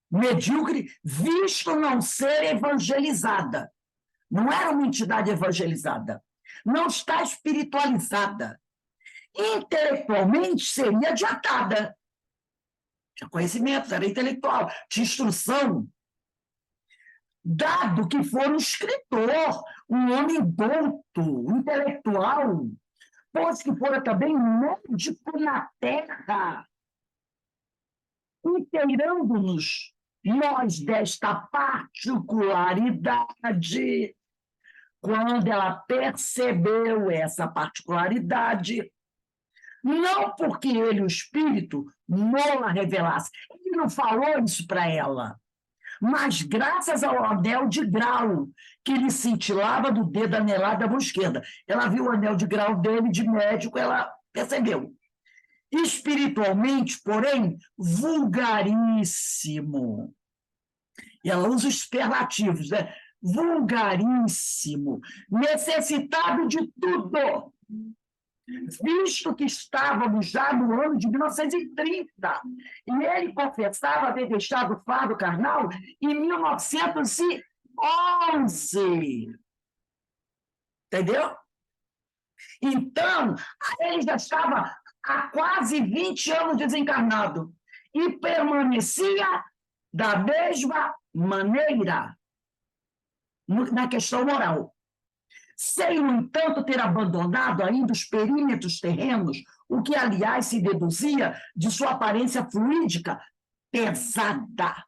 medíocre, visto não ser evangelizada. Não era uma entidade evangelizada. Não está espiritualizada. Intelectualmente, seria adiantada. Tinha conhecimento, era intelectual, tinha instrução. Dado que for um escritor, um homem douto, intelectual, pois que fora também médico na terra, inteirando-nos nós desta particularidade. Quando ela percebeu essa particularidade, não porque ele, o espírito, não a revelasse, ele não falou isso para ela, mas graças ao anel de grau que lhe cintilava do dedo anelado da mão esquerda. Ela viu o anel de grau dele, de médico, ela percebeu. Espiritualmente, porém, vulgaríssimo. E ela usa os superlativos, né? Vulgaríssimo, necessitado de tudo, visto que estávamos já no ano de 1930, e ele confessava haver deixado o fardo carnal em 1911. Entendeu? Então, ele já estava há quase 20 anos desencarnado e permanecia da mesma maneira na questão moral. Sem, no entanto, ter abandonado ainda os perímetros terrenos, o que, aliás, se deduzia de sua aparência fluídica pesada.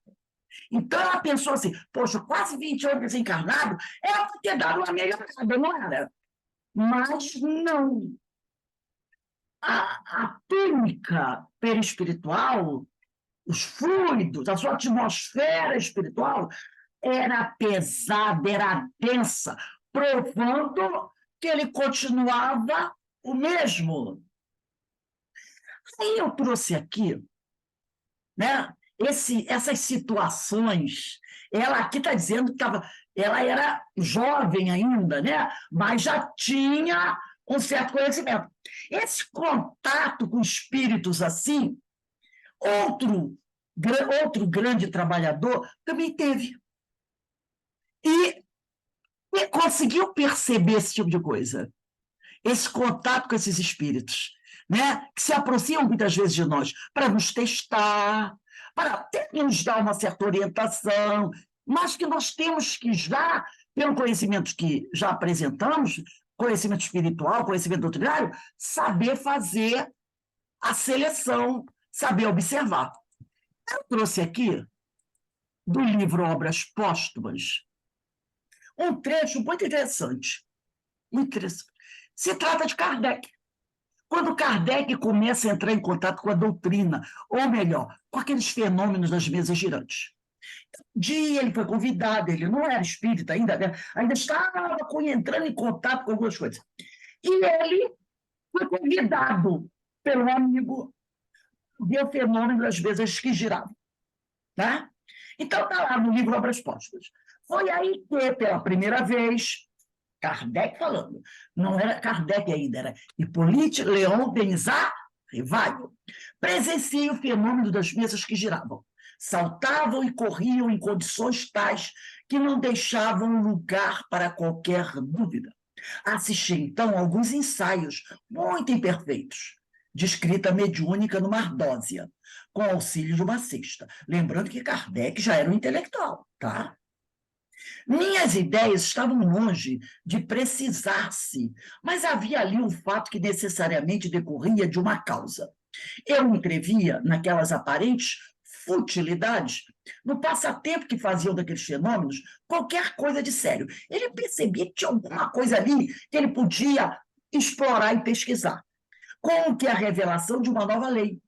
Então, ela pensou assim, poxa, quase 20 anos desencarnado, ela pode ter dado uma melhorada, não era? Mas não. A túnica perispiritual, os fluidos, a sua atmosfera espiritual era pesada, era densa, provando que ele continuava o mesmo. Aí eu trouxe aqui, né, essas situações. Ela aqui está dizendo que ela era jovem ainda, né, mas já tinha um certo conhecimento. Esse contato com espíritos assim, outro grande trabalhador também teve. E conseguiu perceber esse tipo de coisa, esse contato com esses espíritos, né? Que se aproximam muitas vezes de nós para nos testar, para até nos dar uma certa orientação, mas que nós temos que já, pelo conhecimento que já apresentamos, conhecimento espiritual, conhecimento doutrinário, saber fazer a seleção, saber observar. Eu trouxe aqui, do livro Obras Póstumas, um trecho muito interessante. Muito interessante. Se trata de Kardec. Quando Kardec começa a entrar em contato com a doutrina, ou melhor, com aqueles fenômenos das mesas girantes. Dia ele foi convidado, ele não era espírita ainda, né? Ainda estava entrando em contato com algumas coisas. E ele foi convidado pelo amigo ver o fenômeno das mesas que giravam. Tá? Então, está lá no livro Obras Póstumas. Foi aí que, pela primeira vez, Kardec falando, não era Kardec ainda, era Hippolyte Léon Denisard Rivaio, presenciei o fenômeno das mesas que giravam. Saltavam e corriam em condições tais que não deixavam lugar para qualquer dúvida. Assisti, então, a alguns ensaios muito imperfeitos, de escrita mediúnica numa ardósia, com auxílio de uma cesta. Lembrando que Kardec já era um intelectual, tá? Minhas ideias estavam longe de precisar-se, mas havia ali um fato que necessariamente decorria de uma causa. Eu entrevia naquelas aparentes futilidades, no passatempo que faziam daqueles fenômenos, qualquer coisa de sério. Ele percebia que tinha alguma coisa ali que ele podia explorar e pesquisar, como que a revelação de uma nova lei.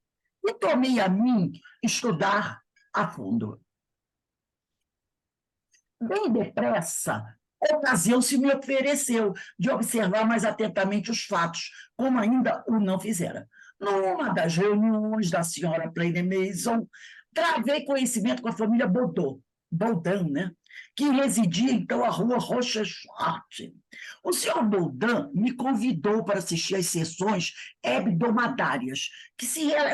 E tomei a mim estudar a fundo. Bem depressa, a ocasião se me ofereceu de observar mais atentamente os fatos, como ainda o não fizera. Numa das reuniões da senhora Plaine Mason, travei conhecimento com a família Baudin, né? Que residia, então, à rua Rochechouart. O senhor Baudin me convidou para assistir às sessões hebdomadárias,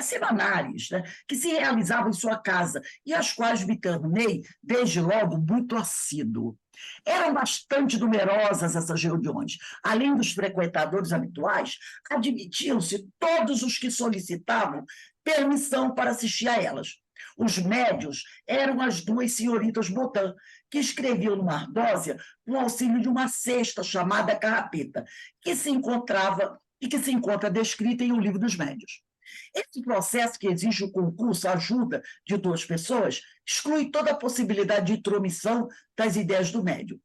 semanárias, né? Que se realizavam em sua casa, e às quais me tornei, desde logo, muito assíduo. Eram bastante numerosas essas reuniões. Além dos frequentadores habituais, admitiam-se todos os que solicitavam permissão para assistir a elas. Os médios eram as duas senhoritas Botan, que escreviam numa ardósia com auxílio de uma cesta chamada carrapeta, que se encontra descrita em O Livro dos Médios. Esse processo, que exige o concurso, a ajuda de duas pessoas, exclui toda a possibilidade de intromissão das ideias do médium.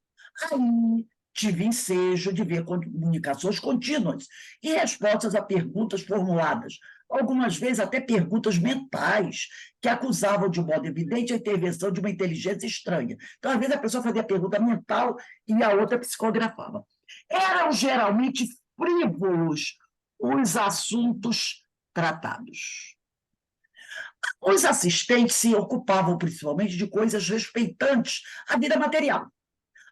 Aí tive ensejo de ver comunicações contínuas e respostas a perguntas formuladas, algumas vezes até perguntas mentais, que acusavam de modo evidente a intervenção de uma inteligência estranha. Então, às vezes, a pessoa fazia pergunta mental e a outra psicografava. Eram geralmente frívolos os assuntos tratados. Os assistentes se ocupavam principalmente de coisas respeitantes à vida material,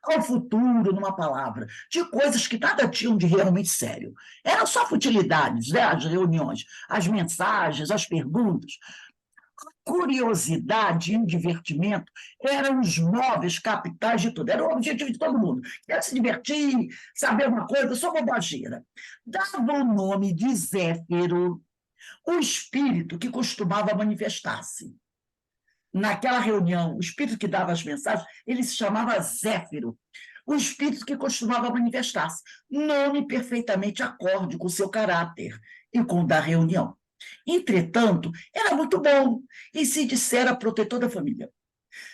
ao futuro, numa palavra, de coisas que nada tinham de realmente sério. Eram só futilidades, né? As reuniões, as mensagens, as perguntas. Curiosidade e divertimento eram os móveis capitais de tudo, era o objetivo de todo mundo. Quer se divertir, saber uma coisa, só bobageira. Dava o nome de Zéfiro o espírito que costumava manifestar-se. Naquela reunião, o espírito que dava as mensagens, ele se chamava Zéfiro, o espírito que costumava manifestar-se, nome perfeitamente acorde com o seu caráter e com o da reunião. Entretanto, era muito bom e se dissera protetor da família.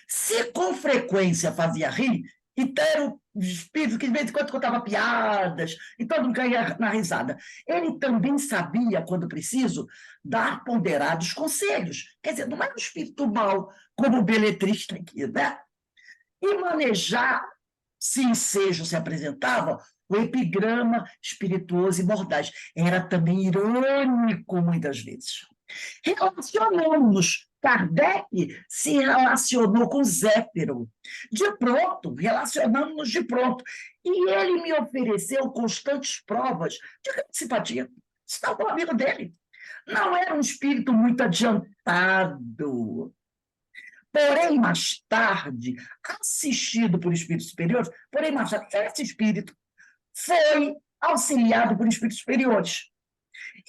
Se com frequência fazia rir, então era o espírito que de vez em quando contava piadas e todo mundo caía na risada. Ele também sabia, quando preciso, dar ponderados conselhos. Quer dizer, não era um espírito mau, como o beletrista aqui, né? E manejar, se ensejo se apresentava, o epigrama espirituoso e mordaz. Era também irônico, muitas vezes. Relacionamos. Kardec se relacionou com Zéfiro. De pronto, relacionamos-nos de pronto. E ele me ofereceu constantes provas de simpatia. Estava um amigo dele. Não era um espírito muito adiantado. Porém, mais tarde, assistido por espíritos superiores, esse espírito foi auxiliado por espíritos superiores.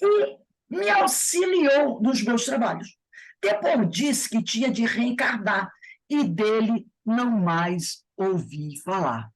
E me auxiliou nos meus trabalhos. Depois disse que tinha de reencarnar, e dele não mais ouvi falar.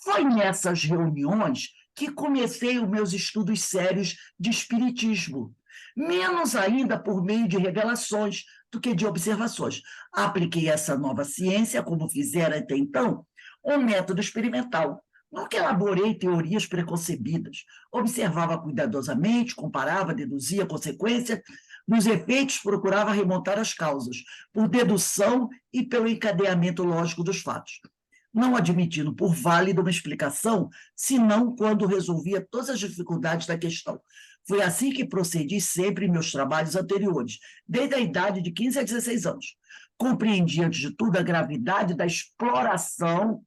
Foi nessas reuniões que comecei os meus estudos sérios de espiritismo, menos ainda por meio de revelações, do que de observações. Apliquei essa nova ciência, como fizera até então, um método experimental. Nunca elaborei teorias preconcebidas. Observava cuidadosamente, comparava, deduzia consequências, nos efeitos procurava remontar as causas, por dedução e pelo encadeamento lógico dos fatos, não admitindo por válida uma explicação, senão quando resolvia todas as dificuldades da questão. Foi assim que procedi sempre em meus trabalhos anteriores, desde a idade de 15 a 16 anos. Compreendi, antes de tudo, a gravidade da exploração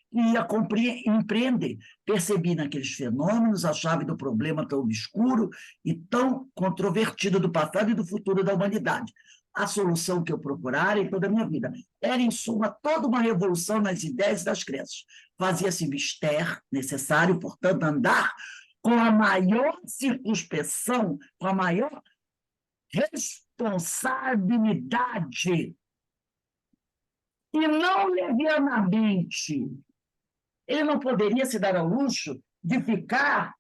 que ia empreender. Percebi naqueles fenômenos a chave do problema tão obscuro e tão controvertido do passado e do futuro da humanidade. A solução que eu procurara em toda a minha vida era, em suma, toda uma revolução nas ideias e das crenças. Fazia-se mister necessário, portanto, andar com a maior circunspeção, com a maior responsabilidade e não levianamente. Ele não poderia se dar ao luxo de ficar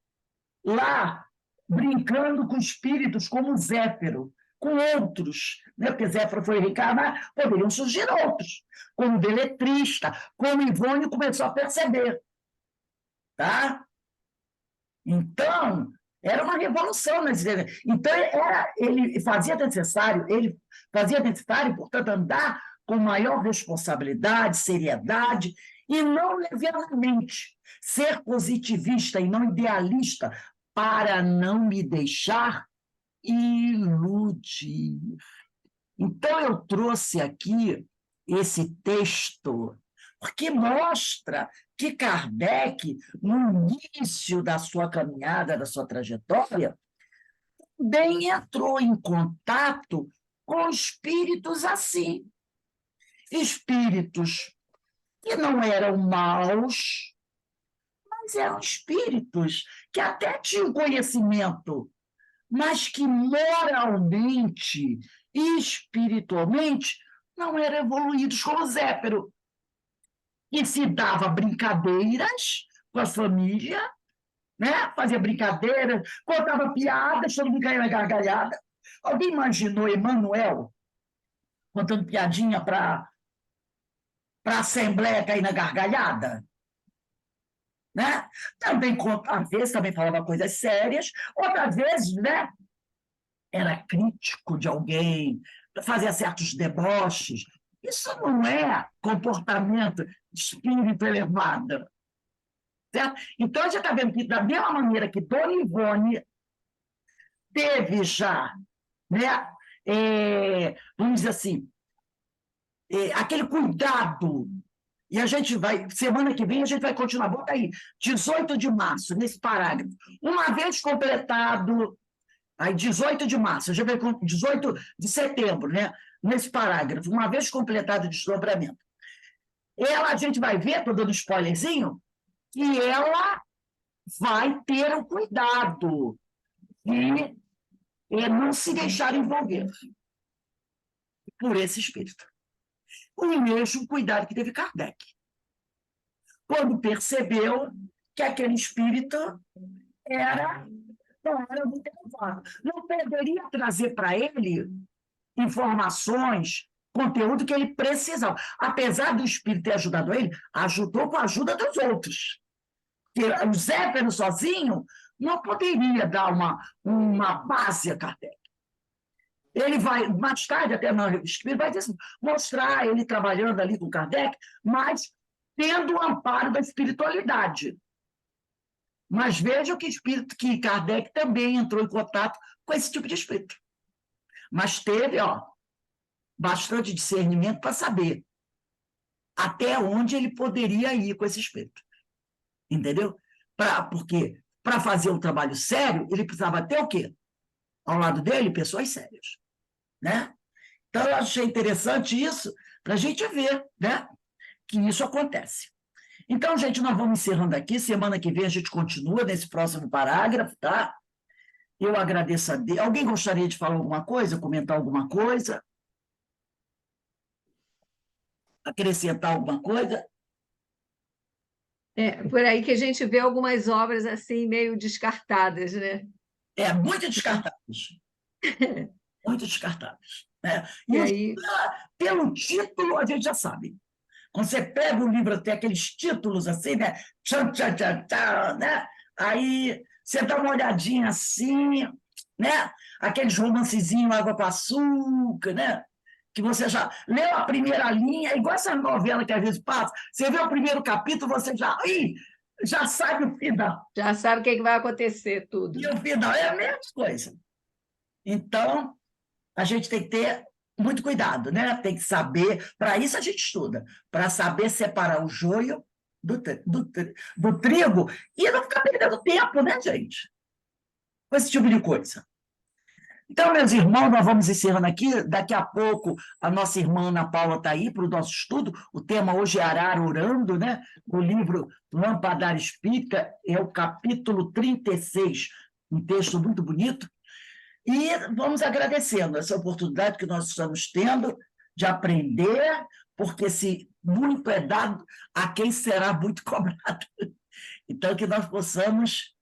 lá brincando com espíritos como Zéfiro, com outros, né? Porque Zéfiro foi reencarnar, poderiam surgir outros, como Beletrista, como Ivone começou a perceber. Tá? Então, era uma revolução nas ideias. Então, ele fazia necessário, portanto, andar com maior responsabilidade, seriedade, e não levianamente, ser positivista e não idealista, para não me deixar iludir. Então, eu trouxe aqui esse texto, porque mostra que Kardec, no início da sua caminhada, da sua trajetória, também entrou em contato com espíritos assim. Espíritos que não eram maus, mas eram espíritos que até tinham conhecimento, mas que moralmente e espiritualmente não eram evoluídos como Zéfiro, que se dava brincadeiras com a família, né? Fazia brincadeira, contava piadas, todo mundo caía na gargalhada. Alguém imaginou Emmanuel contando piadinha para a Assembleia cair na gargalhada? Né? Também, às vezes, também falava coisas sérias, outras vezes, né? Era crítico de alguém, fazia certos deboches. Isso não é comportamento de espírito elevado. Certo? Então, a gente está vendo que, da mesma maneira que Dona Ivone teve já, né, vamos dizer assim, aquele cuidado, e a gente vai, semana que vem, a gente vai continuar, bota aí, 18 de março, nesse parágrafo, uma vez completado, aí 18 de março, a gente vai com 18 de setembro, né, nesse parágrafo, uma vez completado o desdobramento. A gente vai ver, estou dando spoilerzinho, que ela vai ter o cuidado de não se deixar envolver por esse espírito. O mesmo cuidado que teve Kardec, quando percebeu que aquele espírito não era muito elevado. Não poderia trazer para ele informações, conteúdo que ele precisava. Apesar do espírito ter ajudado ele, ajudou com a ajuda dos outros. Porque o Zéfiro sozinho não poderia dar uma base a Kardec. Ele vai, mais tarde, até no Espírito, vai dizer, mostrar ele trabalhando ali com Kardec, mas tendo o amparo da espiritualidade. Mas veja que Kardec também entrou em contato com esse tipo de espírito. Mas teve bastante discernimento para saber até onde ele poderia ir com esse espírito. Entendeu? Porque para fazer um trabalho sério, ele precisava ter o quê? Ao lado dele, pessoas sérias. Né? Então, eu achei interessante isso para a gente ver, né, que isso acontece. Então, gente, nós vamos encerrando aqui. Semana que vem a gente continua nesse próximo parágrafo, tá? Eu agradeço a Deus. Alguém gostaria de falar alguma coisa, comentar alguma coisa? Acrescentar alguma coisa? Por aí que a gente vê algumas obras assim, meio descartadas, né? Muito descartáveis. Muito descartáveis. né? E E aí, pelo título, a gente já sabe. Quando você pega o livro, tem aqueles títulos assim, né? Tchan, tchan, tchan, tchan, né? Aí você dá uma olhadinha assim, né? Aqueles romancezinhos Água com Açúcar, né? Que você já leu a primeira linha, igual essa novela que às vezes passa, você vê o primeiro capítulo, você já sabe o final. já sabe o que vai acontecer, tudo. E o final é a mesma coisa. Então, a gente tem que ter muito cuidado, né? Tem que saber, para isso a gente estuda, para saber separar o joio do trigo e não ficar perdendo tempo, né, gente? Com esse tipo de coisa. Então, meus irmãos, nós vamos encerrando aqui. Daqui a pouco a nossa irmã Ana Paula está aí para o nosso estudo. O tema hoje é Arar Orando, né? O livro Lâmpada Espírita, é o capítulo 36, um texto muito bonito. E vamos agradecendo essa oportunidade que nós estamos tendo de aprender, porque se muito é dado, a quem será muito cobrado. Então, que nós possamos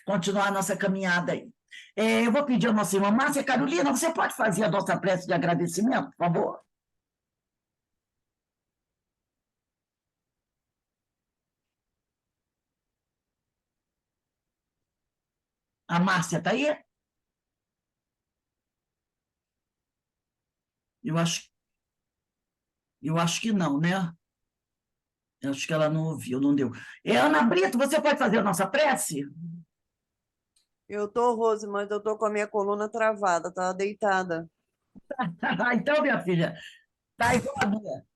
continuar a nossa caminhada aí. Eu vou pedir à nossa irmã Márcia Carolina, você pode fazer a nossa prece de agradecimento, por favor? A Márcia está aí? Eu acho, eu acho que não, né? Eu acho que ela não ouviu, não deu. Ana Brito, você pode fazer a nossa prece? Eu tô, Rose, mas eu tô com a minha coluna travada, tá deitada. Então, minha filha, tá igual a minha.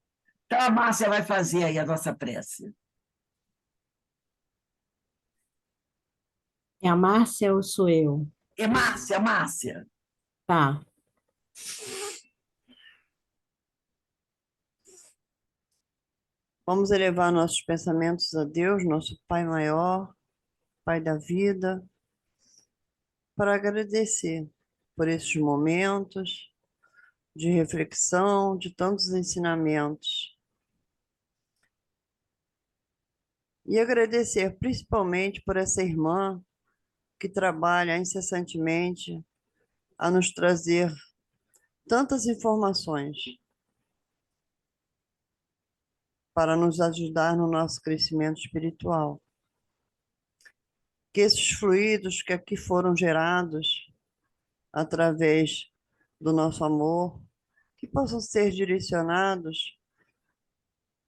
Então, a Márcia vai fazer aí a nossa prece. É a Márcia ou sou eu? É Márcia, Márcia. Tá. Vamos elevar nossos pensamentos a Deus, nosso Pai maior, Pai da vida, para agradecer por esses momentos de reflexão, de tantos ensinamentos. E agradecer principalmente por essa irmã que trabalha incessantemente a nos trazer tantas informações para nos ajudar no nosso crescimento espiritual. Que esses fluidos que aqui foram gerados através do nosso amor, que possam ser direcionados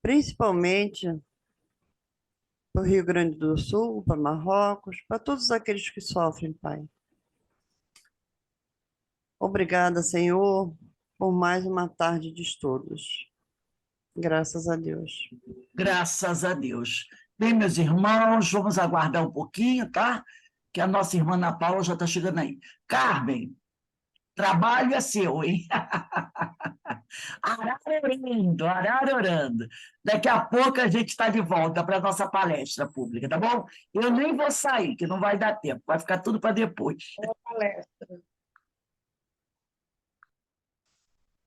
principalmente para o Rio Grande do Sul, para Marrocos, para todos aqueles que sofrem, Pai. Obrigada, Senhor, por mais uma tarde de estudos. Graças a Deus. Graças a Deus. Bem, meus irmãos, vamos aguardar um pouquinho, tá? Que a nossa irmã Ana Paula já está chegando aí. Carmen, trabalho é seu, hein? Ararorando, ararorando. Daqui a pouco a gente está de volta para a nossa palestra pública, tá bom? Eu nem vou sair, que não vai dar tempo, vai ficar tudo para depois. Palestra.